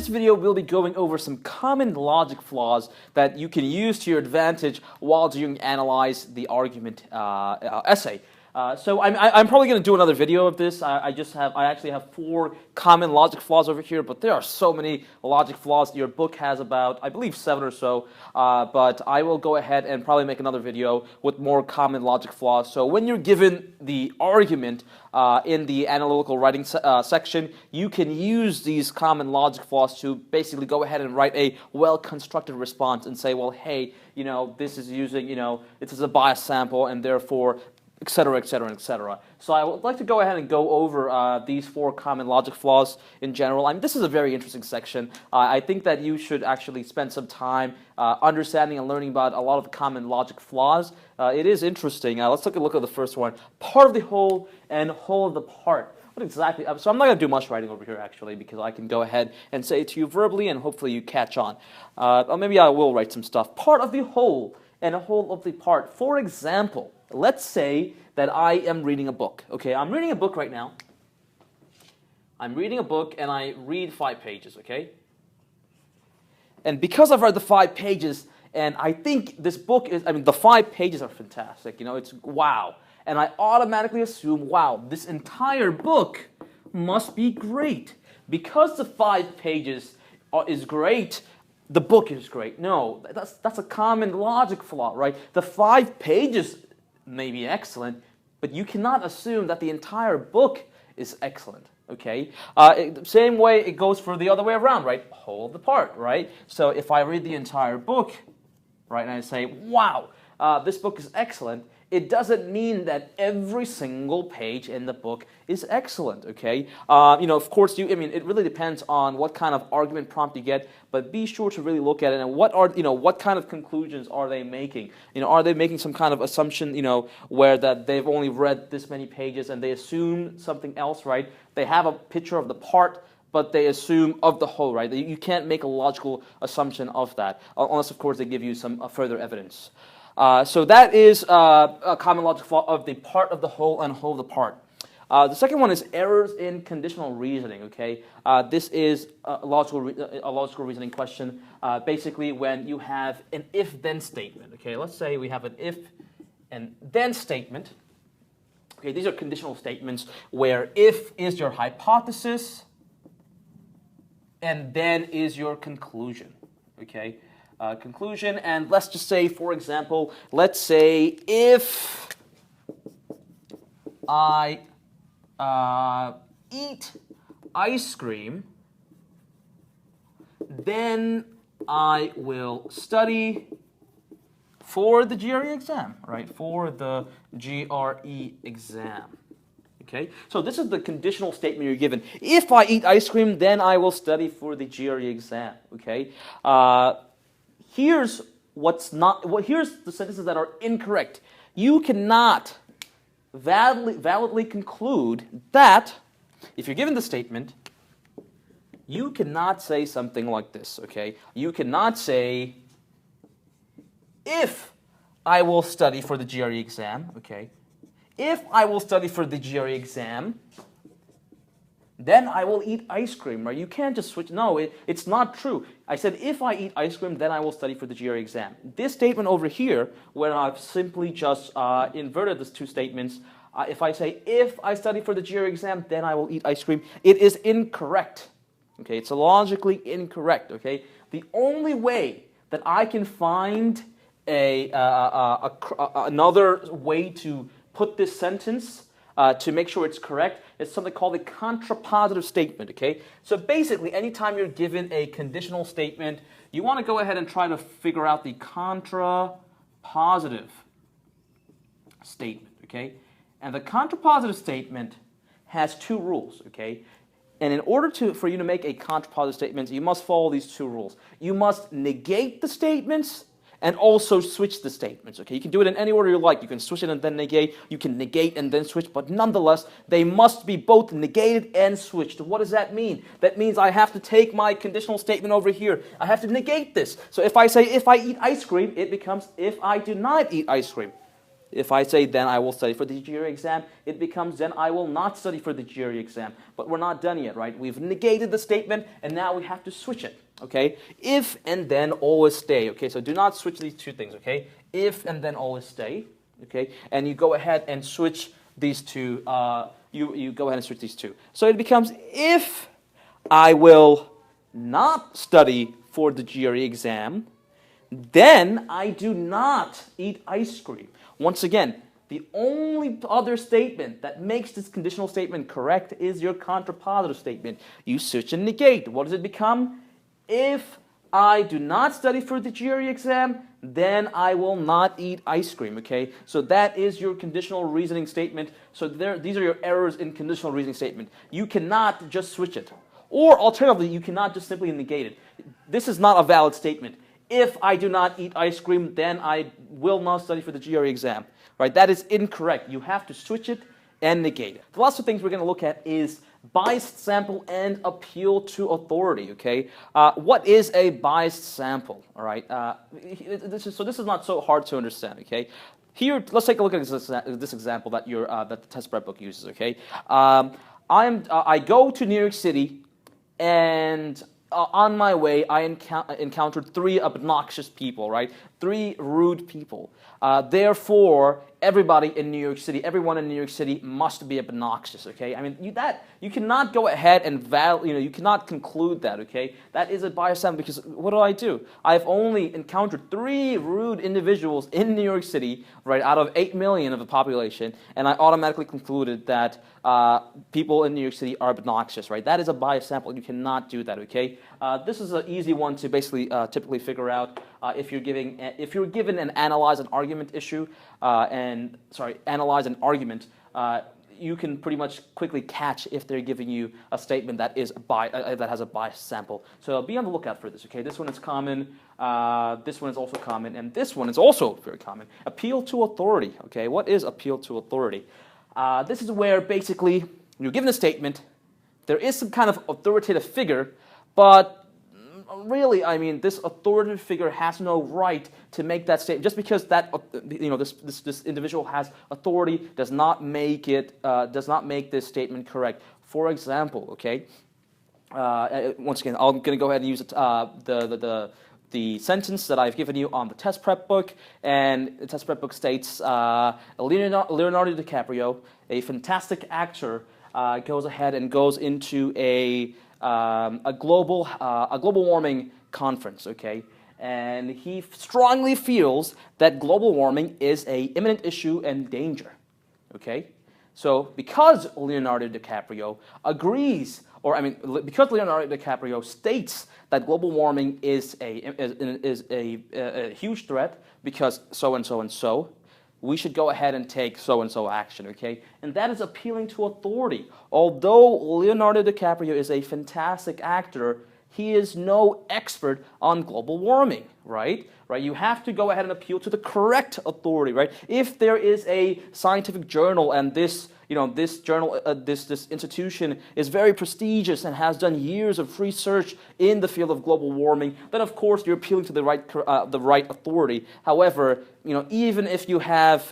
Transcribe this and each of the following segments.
this video, we'll be going over some common logic flaws that you can use to your advantage while doing analyze the argument essay. So I'm probably going to do another video of this. I actually have 4 common logic flaws over here, but there are so many logic flaws. Your book has about, I believe, 7 or so, but I will go ahead and probably make another video with more common logic flaws. So when you're given the argument in the analytical writing section, you can use these common logic flaws to basically go ahead and write a well-constructed response and say, well, hey, this is using, this is a bias sample, and therefore, etc., etc., etc. So I would like to go ahead and go over these 4 common logic flaws in general. I mean, this is a very interesting section. I think that you should actually spend some time understanding and learning about a lot of the common logic flaws. It is interesting. Let's take a look at the first one. Part of the whole and whole of the part. What exactly? So I'm not going to do much writing over here, actually, because I can go ahead and say it to you verbally, and hopefully you catch on. Or maybe I will write some stuff. Part of the whole and a whole of the part. For example, let's say that I am reading a book. Okay, I'm reading a book right now. I'm reading a book and I read 5 pages, okay? And because I've read the 5 pages, and I think this book is, the 5 pages are fantastic, it's wow. And I automatically assume, wow, this entire book must be great. Because the 5 pages is great, the book is great. No, that's a common logic flaw, right? The 5 pages may be excellent, but you cannot assume that the entire book is excellent, okay? Same way it goes for the other way around, right? Whole of the part, right? So if I read the entire book, right, and I say, wow, this book is excellent, it doesn't mean that every single page in the book is excellent, okay? Of course, it really depends on what kind of argument prompt you get, but be sure to really look at it and what kind of conclusions are they making? Are they making some kind of assumption, where that they've only read this many pages and they assume something else, right? They have a picture of the part, but they assume of the whole, right? You can't make a logical assumption of that, unless, of course, they give you some further evidence. So that is a common logic flaw of the part of the whole and whole of the part. The second one is errors in conditional reasoning. Okay, this is a logical reasoning question. Basically, when you have an if-then statement. Okay, let's say we have an if and then statement. Okay, these are conditional statements where if is your hypothesis and then is your conclusion. Okay. Conclusion, and let's just say, for example, let's say if I eat ice cream, then I will study for the GRE exam, right? For the GRE exam. Okay, so this is the conditional statement you're given. If I eat ice cream, then I will study for the GRE exam. Okay. Here's here's the sentences that are incorrect. You cannot validly conclude that if you're given the statement, you cannot say something like this, okay? You cannot say, if I will study for the GRE exam, okay? If I will study for the GRE exam, then I will eat ice cream, right? You can't just switch. No, it's not true. I said, if I eat ice cream, then I will study for the GRE exam. This statement over here, where I've simply just inverted these 2 statements, if I say, if I study for the GRE exam, then I will eat ice cream, it is incorrect. Okay, it's logically incorrect, okay? The only way that I can find another way to put this sentence to make sure it's correct, it's something called a contrapositive statement, okay? So basically, anytime you're given a conditional statement, you want to go ahead and try to figure out the contrapositive statement, okay? And the contrapositive statement has 2 rules, okay? And in order for you to make a contrapositive statement, you must follow these 2 rules. You must negate the statements and also switch the statements, okay? You can do it in any order you like. You can switch it and then negate. You can negate and then switch, but nonetheless, they must be both negated and switched. What does that mean? That means I have to take my conditional statement over here. I have to negate this. So if I say, if I eat ice cream, it becomes, if I do not eat ice cream. If I say, then I will study for the GRE exam, it becomes, then I will not study for the GRE exam. But we're not done yet, right? We've negated the statement, and now we have to switch it, okay? If and then always stay, okay? So do not switch these two things, okay? If and then always stay, okay? And you go ahead and switch these two, you go ahead and switch these two. So it becomes, if I will not study for the GRE exam, then I do not eat ice cream. Once again, the only other statement that makes this conditional statement correct is your contrapositive statement. You switch and negate. What does it become? If I do not study for the GRE exam, then I will not eat ice cream, okay? So that is your conditional reasoning statement. So these are your errors in conditional reasoning statement. You cannot just switch it. Or alternatively, you cannot just simply negate it. This is not a valid statement. If I do not eat ice cream, then I will not study for the GRE exam. Right? That is incorrect. You have to switch it and negate it. The last two things we're going to look at is biased sample and appeal to authority. Okay, what is a biased sample? All right, this is not so hard to understand. Okay, here let's take a look at this example that that the test prep book uses. Okay, I go to New York City, and on my way, I encountered 3 obnoxious people, right? 3 rude people. Therefore, everybody in New York City, everyone in New York City must be obnoxious, okay? I mean, you cannot go ahead and you cannot conclude that, okay? That is a biased sample because what do? I've only encountered 3 rude individuals in New York City, right, out of 8 million of the population, and I automatically concluded that people in New York City are obnoxious, right? That is a biased sample. You cannot do that, okay? This is an easy one to basically typically figure out if you're given an analyze an argument issue analyze an argument. You can pretty much quickly catch if they're giving you a statement that is that has a biased sample. So be on the lookout for this. Okay, this one is common. This one is also common, and this one is also very common. Appeal to authority. Okay, what is appeal to authority? This is where basically you're given a statement. There is some kind of authoritative figure, but really, I mean, this authoritative figure has no right to make that statement. Just because that this individual has authority does not make this statement correct. For example, okay. Once again, I'm going to go ahead and use the sentence that I've given you on the test prep book, and the test prep book states Leonardo DiCaprio, a fantastic actor, goes ahead and goes into a global warming conference, okay, and he strongly feels that global warming is an imminent issue and danger, okay. So because Leonardo DiCaprio agrees, because Leonardo DiCaprio states that global warming is a huge threat because so and so and so, we should go ahead and take so-and-so action, okay? And that is appealing to authority. Although Leonardo DiCaprio is a fantastic actor, he is no expert on global warming, right? You have to go ahead and appeal to the correct authority, right? If there is a scientific journal and this journal, this institution is very prestigious and has done years of research in the field of global warming, then of course you're appealing to the right authority. However, even if you have,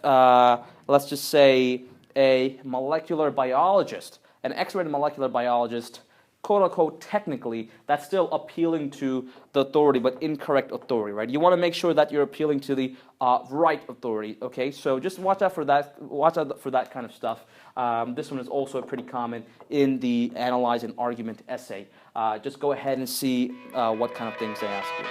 let's just say, a molecular biologist, an expert molecular biologist, quote-unquote, technically, that's still appealing to the authority, but incorrect authority, right? You want to make sure that you're appealing to the right authority, okay? So just watch out for that. Watch out for that kind of stuff. This one is also pretty common in the analyze an argument essay. Just go ahead and see what kind of things they ask you.